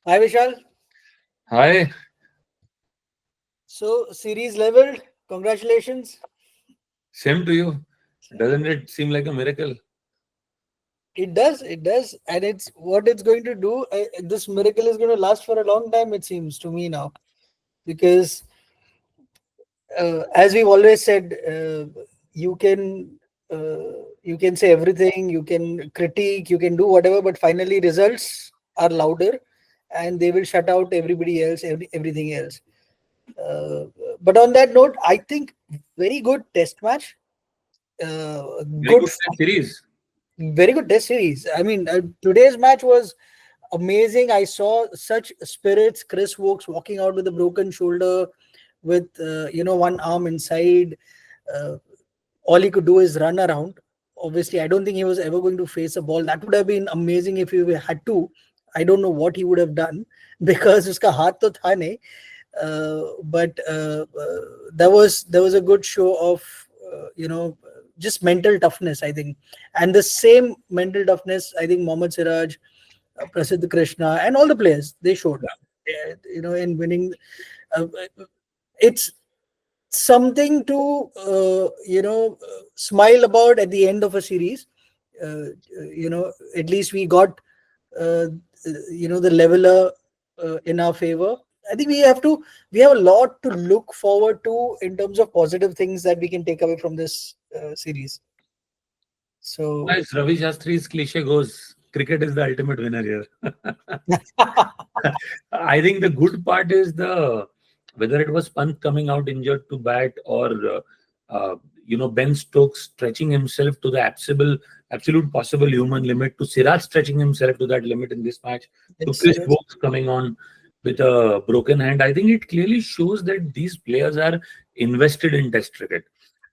Hi Vishal. Hi, So series leveled. Congratulations. same to you. Doesn't it seem like a miracle? It does, and it's what it's going to do. This miracle is going to last for a long time. It seems to me now, because as we've always said, you can you can say everything, you can critique, you can do whatever, but finally results are louder, and they will shut out everybody else, everything else. Uh, but on that note, I think very good test match. Very Good good test series. Very good test series. I mean, today's match was amazing. I saw such spirits. Chris Wokes walking out with a broken shoulder, with one arm inside. Uh, all he could do is run around. Obviously, I don't think he was ever going to face a ball. That would have been amazing if he had to. I don't know what he would have done because uska haath to tha nahi. But there was a good show of just mental toughness, I think, and the same mental toughness I think Mohammed Siraj, Prasidh Krishna, and all the players they showed, in winning. Uh, it's something to smile about at the end of a series. At least we got uh, the leveler in our favor. I think we have a lot to look forward to in terms of positive things that we can take away from this series. So As Ravi Shastri's cliche goes, cricket is the ultimate winner here. I think the good part is the whether it was Pant coming out injured to bat or Ben Stokes stretching himself to the absolute possible human limit, to Siraj stretching himself to that limit in this match, to it's Chris Wokes coming on with a broken hand. I think it clearly shows that these players are invested in Test cricket.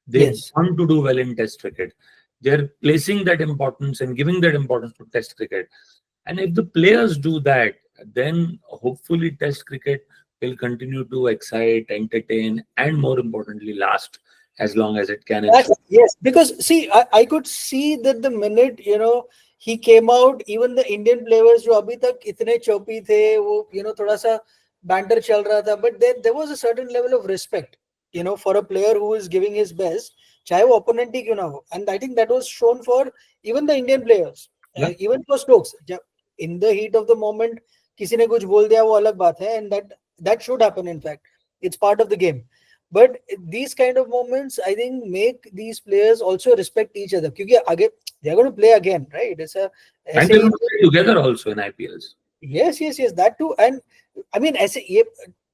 They yes. want to do well in Test cricket. They're placing that importance and giving that importance to Test cricket. And if the players do that, then hopefully Test cricket will continue to excite, entertain, and more importantly, last as long as it can. And That's should. yes, because see, I could see that the minute he came out, even the Indian players जो अभी तक इतने चौपी थे, वो थोड़ा सा banter चल रहा था, but there was a certain level of respect, for a player who is giving his best, चाहे वो opponent ही क्यों ना हो, and I think that was shown for even the Indian players, Yeah. even for Stokes. In the heat of the moment, किसी ने कुछ बोल दिया वो अलग बात है, and that should happen. In fact, it's part of the game. But these kind of moments, I think, make these players also respect each other. क्योंकि आगे they're going to play again, right? It's a And ऐसे they're he going to play together also in IPLs. yes, that too. And I mean ऐसे ये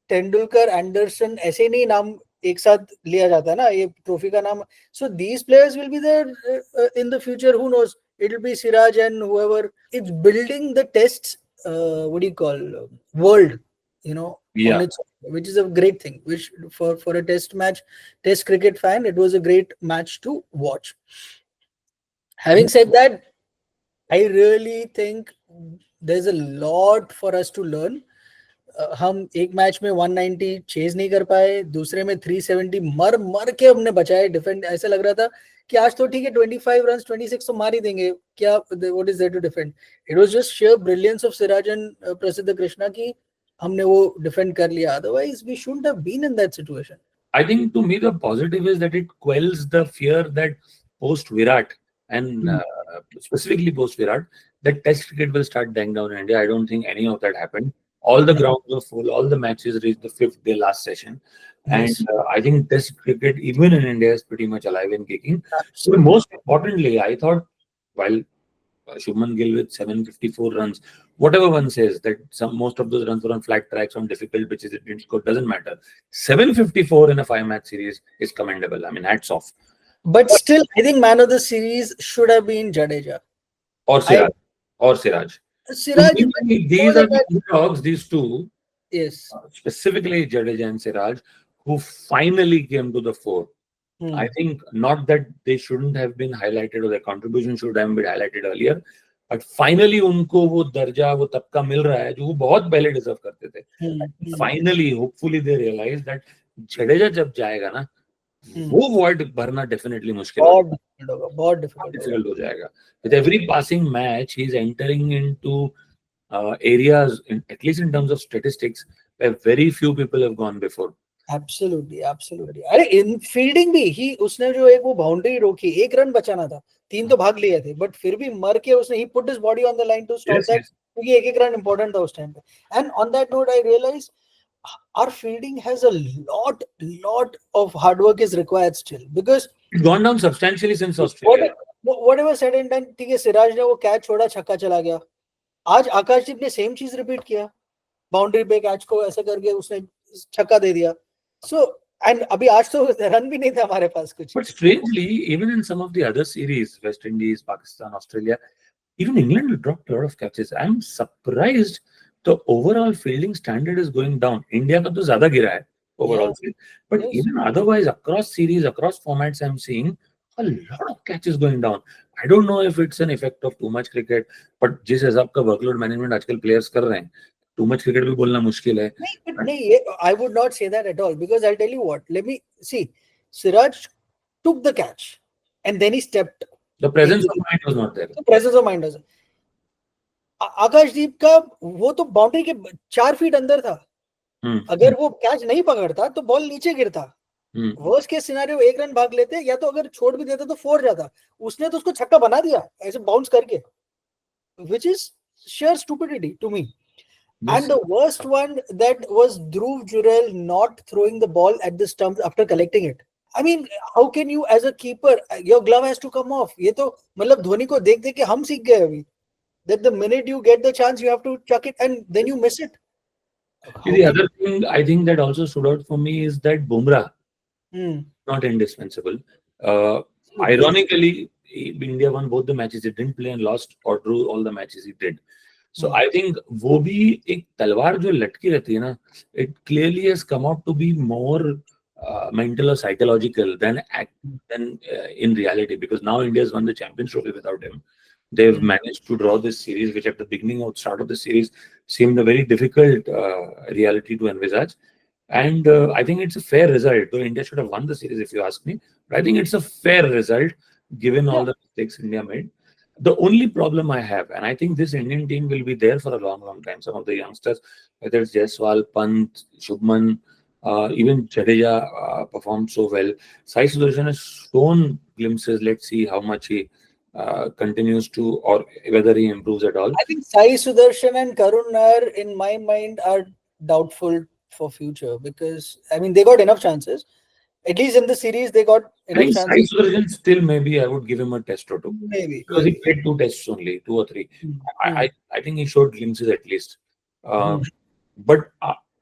Tendulkar Anderson ऐसे नहीं नाम एक साथ लिया जाता है ना ये ट्रॉफी का नाम. So these players will be there in the future. Who knows? It'll be Siraj and whoever. It's building the tests. What do you call world? On Yeah. its own, which is a great thing. Which for a test match, test cricket fan, it was a great match to watch. Having said that, I really think there's a lot for us to learn. हम एक match में 190 chase नहीं कर पाए, दूसरे में 370 मर मर के हमने बचाए. डिफेंड ऐसा लग रहा था कि आज तो ठीक है 25 रन 26 तो मार ही देंगे, क्या what is there to defend. It was just sheer brilliance of Siraj and Prasidh Krishna की हमने वो डिफेंड कर लिया. Otherwise we shouldn't have been in that situation. I think to me the positive is that it quells the fear that post Virat and specifically post Virat, that Test cricket will start dying down in India. I don't think any of that happened. All the grounds were full. All the matches reached the fifth day last session, and Yes, I think Test cricket even in India is pretty much alive and kicking. But absolutely. most importantly, I thought while Shubman Gill with 754 runs. Whatever one says that most of those runs were on flat tracks, on difficult pitches, it didn't score, doesn't matter. 754 in a 5 match series is commendable. I mean, hats off. But still, I think man of the series should have been Jadeja. Or I Siraj. Or Siraj. To Siraj, but me, more these are like the a underdogs, these two, yes. specifically Jadeja and Siraj, who finally came to the fore. I Hmm. think not that they shouldn't have been highlighted or their contribution should have been highlighted earlier, but finally उनको वो दर्जा वो तबका मिल रहा है जो वो बहुत पहले डिजर्व करते थे. Hmm. Hmm. Finally, hopefully they realize that Jadeja जब जाएगा ना Hmm. वो वर्ड भरना डेफिनेटली मुश्किल हो बहुत जाएगा, डिफिकल्ट होगा, बहुत डिफिकल्ट होगा. डिफिकल्ट हो जाएगा. With every passing match, he is entering into areas, at least in terms of statistics, where very few people have gone before. Absolutely absolutely. अरे इन फील्डिंग भी ही उसने जो एक वो बाउंड्री रोकी, एक रन बचाना था, तीन तो भाग लिए थे, बट फिर भी मर के उसने ही put his body on the line to stop Yes, that, yes. क्योंकि एक एक रन इंपॉर्टेंट था उस टाइम पे. And on that note I realise our fielding has a lot of hard work is required still, because It's gone down substantially since what Australia. whatever said and done, ठीक है सिराज ने वो catch छोड़ा, छक्का चला गया. आज आकाशदीप ने सेम चीज रिपीट किया, बाउंड्री पे कैच को ऐसे करके उसने छक्का दे दिया. सो एंड अभी आज तो रन भी नहीं था हमारे पास कुछ. But strangely, even in some of the other series, West Indies, Pakistan, Australia, even England dropped a lot of catches. I'm surprised the overall fielding standard is going down. India का तो ज़्यादा गिरा है Yeah, overall field. But yes. even otherwise, across series, across formats, I'm seeing a lot of catches going down. I don't know if it's an effect of too much cricket, but जिस हिसाब का workload management आजकल players कर रहे हैं, too much cricket भी बोलना मुश्किल है. नहीं, but नहीं, I would not say that at all, because I'll tell you what. Let me see. Siraj took the catch and then he stepped The presence into of mind was not there. the presence of mind. आकाशदीप का वो तो boundary के 4 feet अंदर था. अगर वो catch नहीं पकड़ता तो बॉल नीचे गिरता. वर्स्ट केस सिनेरियो, एक रन भाग लेते, या तो अगर छोड़ भी देता तो 4 जाता. उसने तो उसको छक्का बना दिया ऐसे बाउंस करके, which is sheer stupidity to me. Yes. And the worst one that was Dhruv Jurel not throwing the ball at the stumps after collecting it. I mean, how can you as a keeper, your glove has to come off. ये तो मतलब धोनी को देख देख के हम सीख गए अभी. That the minute you get the chance, you have to chuck it, and then you miss it. See, How the can other thing I think that also stood out for me is that Bumrah you? not indispensable. Ironically, India won both the matches. He didn't play and lost or drew all the matches he did. So I think वो भी एक तलवार जो लटकी रहती है ना, it clearly has come out to be more mental or psychological than in reality, because now India has won the Champions Trophy without him. They've managed to draw this series, which at the beginning or start of the series seemed a very difficult reality to envisage. And I think it's a fair result. Though India should have won the series, if you ask me. But I think it's a fair result given all Yeah. the mistakes India made. The only problem I have, and I think this Indian team will be there for a long, long time. Some of the youngsters, whether it's Jaiswal, Pant, Shubman, even Jadeja performed so well. Sai Sudarshan has shown glimpses. Let's see how much he continues to, or whether he improves at all. I think Sai Sudarshan and Karun Nair, in my mind, are doubtful for future, because I mean they got enough chances. At least in the series, they got I enough think Sai chances. Sudarshan still maybe I would give him a test or two, Maybe, because he maybe. played 2 tests only, 2 or 3. Hmm. I think he showed glimpses at least. Hmm. But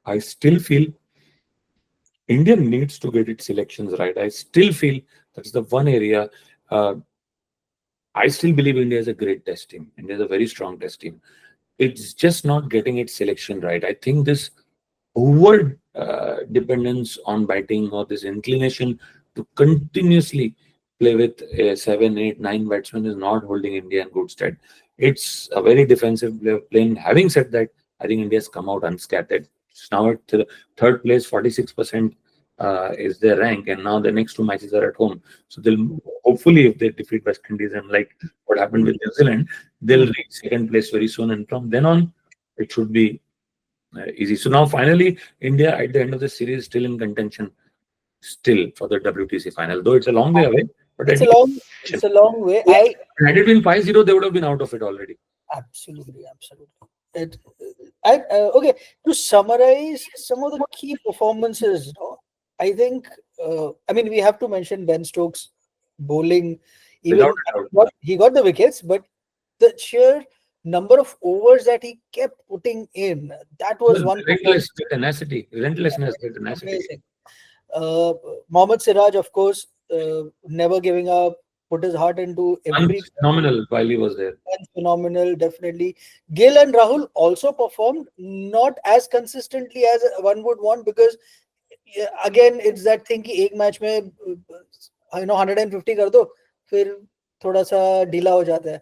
I still feel India needs to get its selections right. I still feel that's the one area. Uh, I still believe India is a great test team. India is a very strong test team. It's just not getting its selection right. I think this over dependence on batting, or this inclination to continuously play with 7, 8, 9 batsmen is not holding India in good stead. It's a very defensive way of playing. Having said that, I think India's come out unscathed. It's now at the third place, 46% is their rank, and now the next 2 matches are at home. So they'll hopefully, if they defeat West Indies and like what happened with New Zealand, they'll reach second place very soon, and from then on, it should be easy. So now finally, India at the end of the series is still in contention, still for the WTC final. Though it's a long way away, but at It's a least long, it's a long way. had it been 5-0, they would have been out of it already. Absolutely, absolutely. It, okay, to summarize some of the key performances, I think, I mean, we have to mention Ben Stokes bowling. Without Even a doubt. he got the wickets, but the sheer number of overs that he kept putting in, that was Well, one relentless, performance. the tenacity, relentlessness, the tenacity. Amazing. Mohammed Siraj, of course, never giving up, put his heart into every Phenomenal while he was there. phenomenal, definitely. Gill and Rahul also performed, not as consistently as one would want, because again it's that thing कि एक match में 150 कर दो, फिर थोड़ा सा ढीला हो जाता है.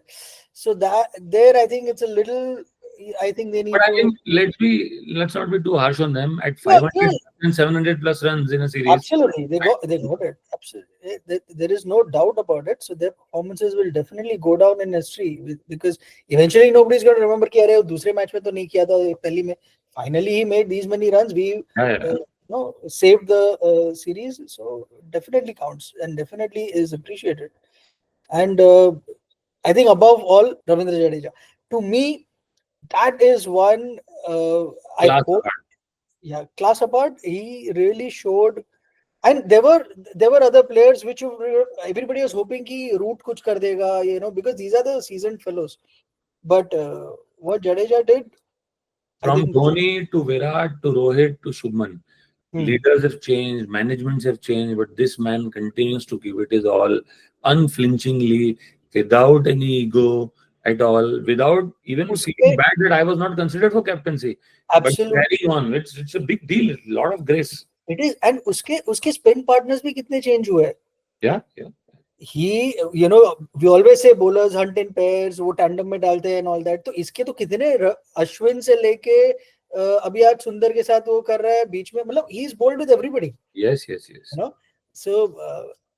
So that there I think it's a little I think they But need I to. think let's not be too harsh on them. At Yeah, yeah, 500 and 700 plus runs in a series, absolutely. They got it. Absolutely. There is no doubt about it. So their performances will definitely go down in history because eventually nobody's going to remember कि अरे वो दूसरे match में तो नहीं किया था पहली में. Finally he made these many runs. We yeah, yeah, saved the series. So definitely counts and definitely is appreciated. And I think above all, Ravindra Jadeja. To me, that is one. I class hope, apart. yeah, class apart. He really showed, and there were other players which everybody was hoping कि root कुछ कर देगा, because these are the seasoned fellows. But what Jadeja did, I From think. Dhoni to Virat to Rohit to Shubman, Hmm, leaders have changed, managements have changed, but this man continues to give it his all unflinchingly, without any ego at all, without even उसके feeling bad that I was not considered for captaincy. But absolutely carrying on, it's a big deal, a lot of grace. it is, and उसके spin partners भी कितने change हुए हैं. Yeah, yeah. He, we always say bowlers hunt in pairs, वो tandem में डालते हैं and all that. तो इसके तो कितने अश्विन से लेके अभी आज सुंदर के साथ वो कर रहा है बीच में, मतलब he is bowled with everybody, Yes, yes, you yes. know. So,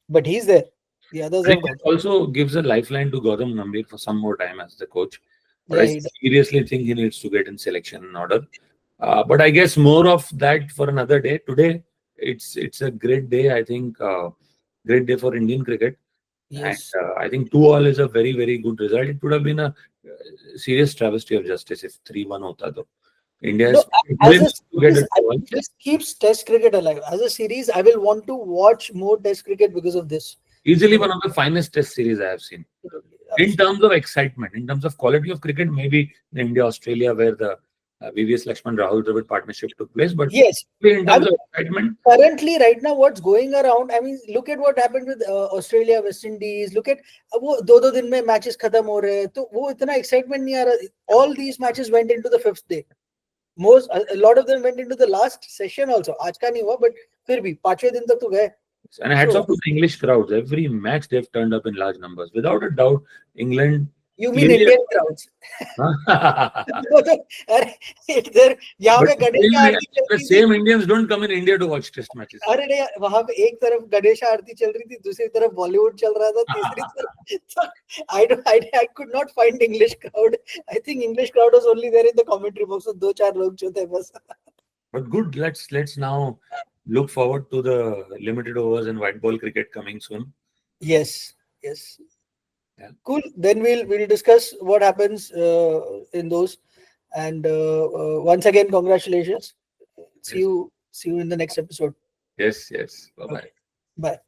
but he's there. The others I think have it got. also gives a lifeline to Gautam Gambhir for some more time as the coach. But Yeah, I he does. seriously think he needs to get in selection in order. But I guess more of that for another day. Today, it's a great day. I think great day for Indian cricket, and Yes. I think 2-all is a very very good result. It would have been a serious travesty of justice if 3-1 hota though. India No, has really as a needs to get series, a 2-all. this keeps Test cricket alive. As a series, I will want to watch more Test cricket because of this. Easily You know, one of the finest Test series I have seen. absolutely, In absolutely. terms of excitement, in terms of quality of cricket, maybe the India Australia where the VVS Lakshman Rahul Dravid partnership took place, but Yes. in I terms mean, of excitement, currently right now what's going around, I mean, look at what happened with Australia, West Indies. Look at वो दो दिन में matches खत्म हो रहे हैं तो वो इतना एक्साइटमेंट नहीं आ रहा. All these matches went into the fifth day. Most a lot of them went into the last session also. आज का नहीं हुआ but फिर भी पांचवें दिन तक तो गए. and hats So off to the English crowds. Every match they've turned up in large numbers. Without a doubt, England you mean clearly. Indian crowds? वो तो अरे इधर यहाँ But पे गणेश आरती चल the रही थी. same Indians don't come in India to watch Test matches. अरे नहीं, वहां पे एक तरफ गणेश आरती चल रही थी, दूसरी तरफ बॉलीवुड चल रहा था, तीसरी तरफ I could not find English crowd. I think English crowd was only there in the commentary box. दो चार लोग जो थे बस. But good, let's now look forward to the limited overs and white ball cricket coming soon. Yes, yes. Yeah. Cool. Then we'll discuss what happens in those. And once again, congratulations. See Yes, you see you in the next episode. yes, yes. Bye bye. Okay. Bye.